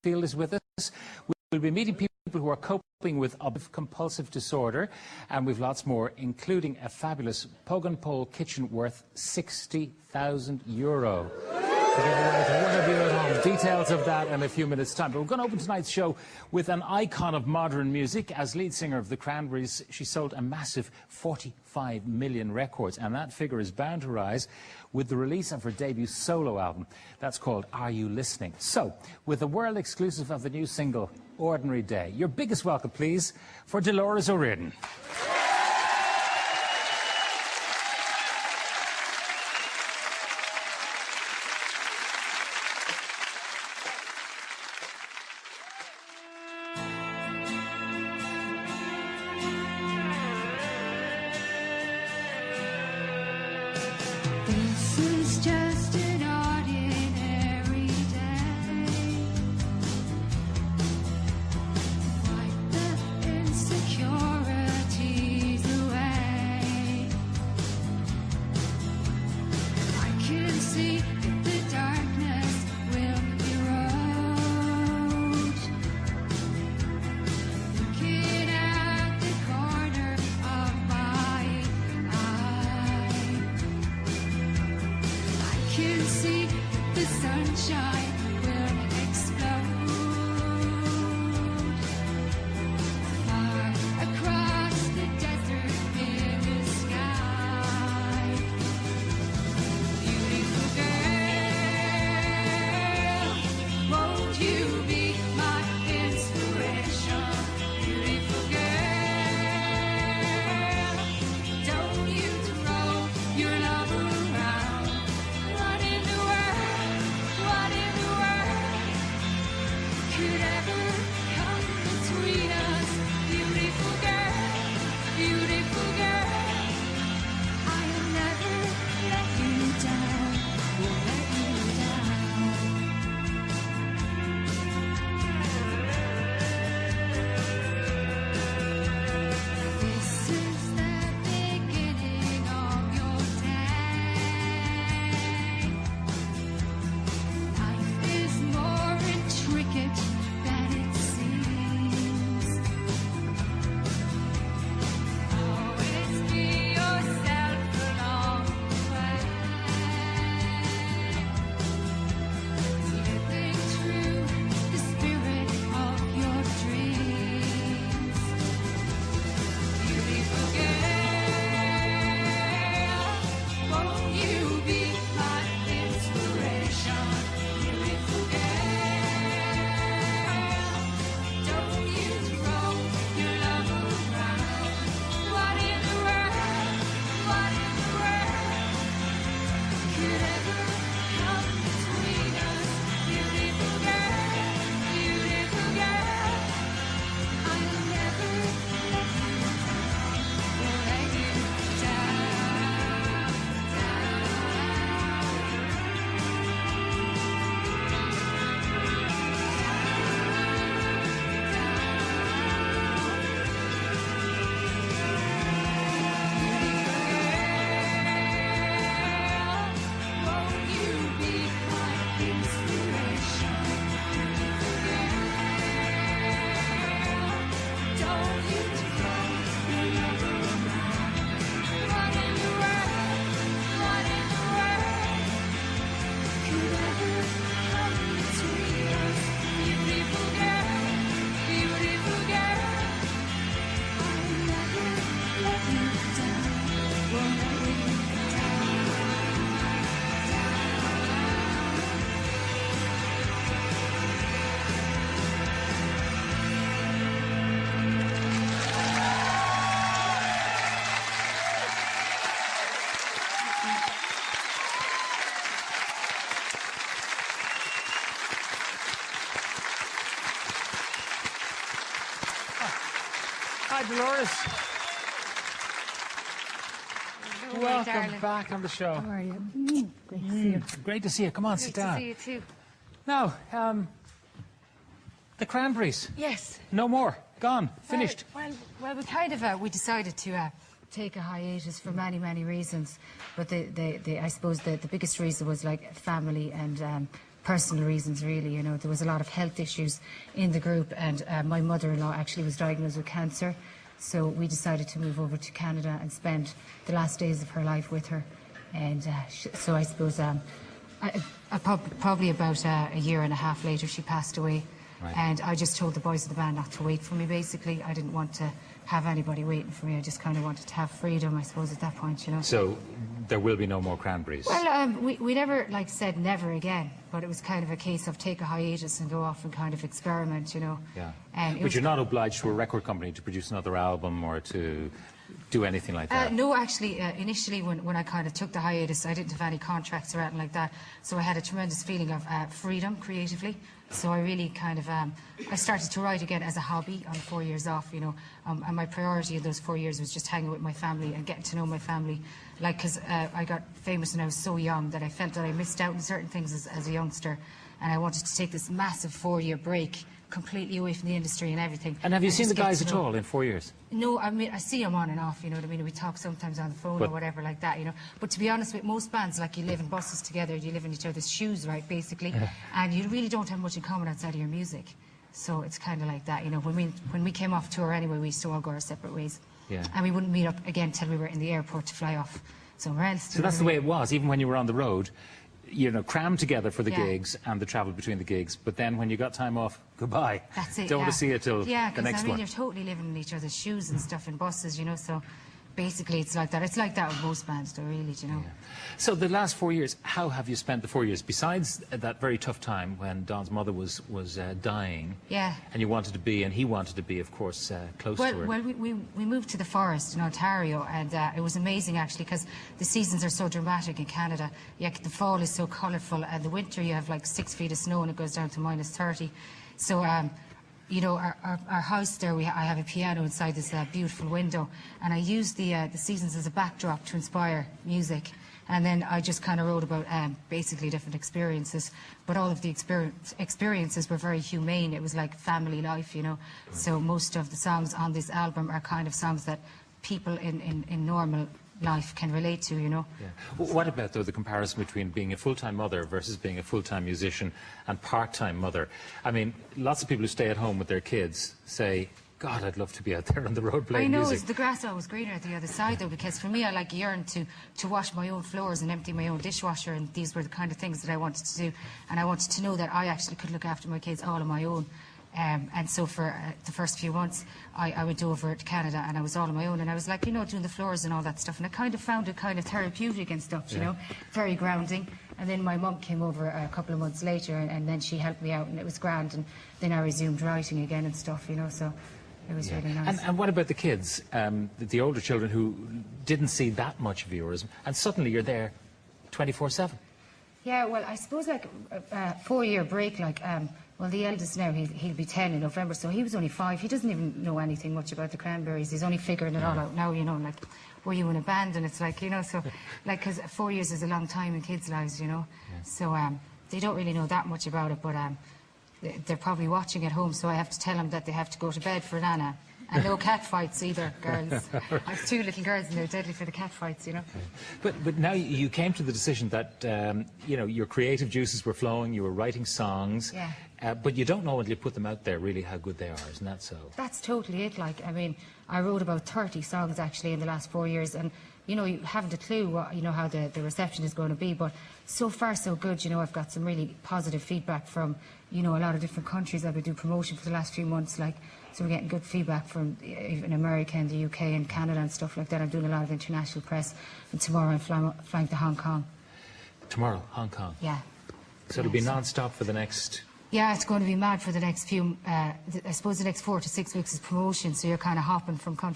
Field is with us. We'll be meeting people who are coping with obsessive compulsive disorder, and we've lots more, including a fabulous Pug and Pole kitchen worth €60,000 to give away to one of you at home. Details of that in a few minutes' time. But we're going to open tonight's show with an icon of modern music. As lead singer of the Cranberries, she sold a massive 45 million records, and that figure is bound to rise with the release of her debut solo album. That's called Are You Listening? So, with the world exclusive of the new single, Ordinary Day, your biggest welcome, please, for Dolores O'Riordan. This is just an ordinary day. Wipe the insecurities away. I can see that the darkness will erode. Looking at the corner of my eye, I can see that the sunshine will explode. Far across the desert in the sky. Beautiful girl, won't you be my inspiration? Beautiful girl, don't you throw your love around. What in the world could ever come between us? Beautiful girl, I'll never let you down, won't let you down. This is the beginning of your day. Life is more intricate than it seems. Always be yourself along the way. Living true the spirit of your dreams. Beautiful girl, won't you be my inspiration? Beautiful girl, don't you throw your love around. What in the world could ever come between us? Beautiful girl, I'll never let you down, won't you be my inspiration? Don't you throw your love around. What in the world could ever come between us? Beautiful girl, I'll never let you down, won't let you down. Hi, Dolores. Hello, Welcome darling. back on the show. How are you? Great to see you. Great to see you. Come on, sit Great to down. see you too. Now, the Cranberries. Yes. No more. Gone. Finished. Well, we kind of we decided to take a hiatus for many, many reasons. But I suppose the biggest reason was like family and personal reasons, really. You know, there was a lot of health issues in the group, and my mother-in-law actually was diagnosed with cancer. So we decided to move over to Canada and spend the last days of her life with her. And so I suppose probably about a year and a half later, she passed away. Right. And I just told the boys of the band not to wait for me, basically. I didn't want to have anybody waiting for me. I just kind of wanted to have freedom, I suppose, at that point, you know. So there will be no more Cranberries? Well, we never, like, said never again, but it was kind of a case of take a hiatus and go off and kind of experiment, you know. Yeah. But you're not obliged to a record company to produce another album or to do anything like that? No, actually, initially when I kind of took the hiatus, I didn't have any contracts or anything like that. So I had a tremendous feeling of freedom creatively. So I really kind of, I started to write again as a hobby on 4 years off, you know. And my priority in those 4 years was just hanging with my family and getting to know my family. Like, because I got famous when I was so young that I felt that I missed out on certain things as a youngster. And I wanted to take this massive 4-year break completely away from the industry and everything. And have you seen the guys at all in 4 years? No, I mean, I see them on and off, you know what I mean? We talk sometimes on the phone or whatever like that, you know. But to be honest with most bands, like, you live in buses together, you live in each other's shoes, right, basically. And you really don't have much in common outside of your music. So it's kind of like that, you know. When we came off tour anyway, we used to all go our separate ways. Yeah. And we wouldn't meet up again till we were in the airport to fly off somewhere else. So that's the way it was, even when you were on the road. You know, crammed together for the Yeah. gigs and the travel between the gigs, but then when you got time off, goodbye. That's it. Don't want to see it till the next I mean, one. you're totally living in each other's shoes and stuff in buses, you know. So basically, it's like that. It's like that with most bands, though, really, you know. Yeah. So the last 4 years, how have you spent the 4 years? Besides that very tough time when Don's mother was dying, Yeah. and you wanted to be, and he wanted to be, of course, close to her. Well, we moved to the forest in Ontario, and it was amazing, actually, because the seasons are so dramatic in Canada. Yeah, the fall is so colourful, and the winter you have like 6 feet of snow, and it goes down to -30. So, you know, our house there, I have a piano inside this beautiful window, and I use the seasons as a backdrop to inspire music. And then I just kind of wrote about basically different experiences, but all of the experiences were very humane. It was like family life, you know. So most of the songs on this album are kind of songs that people in normal life can relate to, you know. Yeah. Well, what about, though, the comparison between being a full-time mother versus being a full-time musician and part-time mother? I mean, lots of people who stay at home with their kids say, God, I'd love to be out there on the road playing music. I know, music. the grass always greener at the other side, though, because for me, I like yearn to wash my own floors and empty my own dishwasher, and these were the kind of things that I wanted to do. And I wanted to know that I actually could look after my kids all on my own. And so for the first few months, I went over to Canada, and I was all on my own, and I was like, you know, doing the floors and all that stuff, and I kind of found it kind of therapeutic and stuff, you know, very grounding. And then my mum came over a couple of months later, and then she helped me out, and it was grand, and then I resumed writing again and stuff, you know, so it was really nice. And what about the kids, the older children who didn't see that much of yours, and suddenly you're there 24/7? Yeah, well, I suppose like a 4-year break, like, well, the eldest now, he'll be 10 in November, so he was only 5. He doesn't even know anything much about the Cranberries. He's only figuring it all out now, you know, like, were you in a band? And it's like, you know, so, like, because 4 years is a long time in kids' lives, you know. Yeah. So they don't really know that much about it, but they're probably watching at home, so I have to tell them that they have to go to bed for Nana. And no cat fights either, girls. I have 2 little girls, and they're deadly for the cat fights, you know. But now you came to the decision that, you know, your creative juices were flowing, you were writing songs, but you don't know until you put them out there, really, how good they are, isn't that so? That's totally it. Like, I mean, I wrote about 30 songs, actually, in the last 4 years, and, you know, you haven't a clue what, you know, how the reception is going to be, but so far so good. You know, I've got some really positive feedback from, you know, a lot of different countries. I've been doing promotion for the last few months, like, so we're getting good feedback from even America and the UK and Canada and stuff like that. I'm doing a lot of international press, and tomorrow I'm flying to Hong Kong. Tomorrow, Hong Kong? Yeah. So it'll be non-stop for the next... Yeah, it's going to be mad for the next few, I suppose the next 4 to 6 weeks is promotion, so you're kind of hopping from country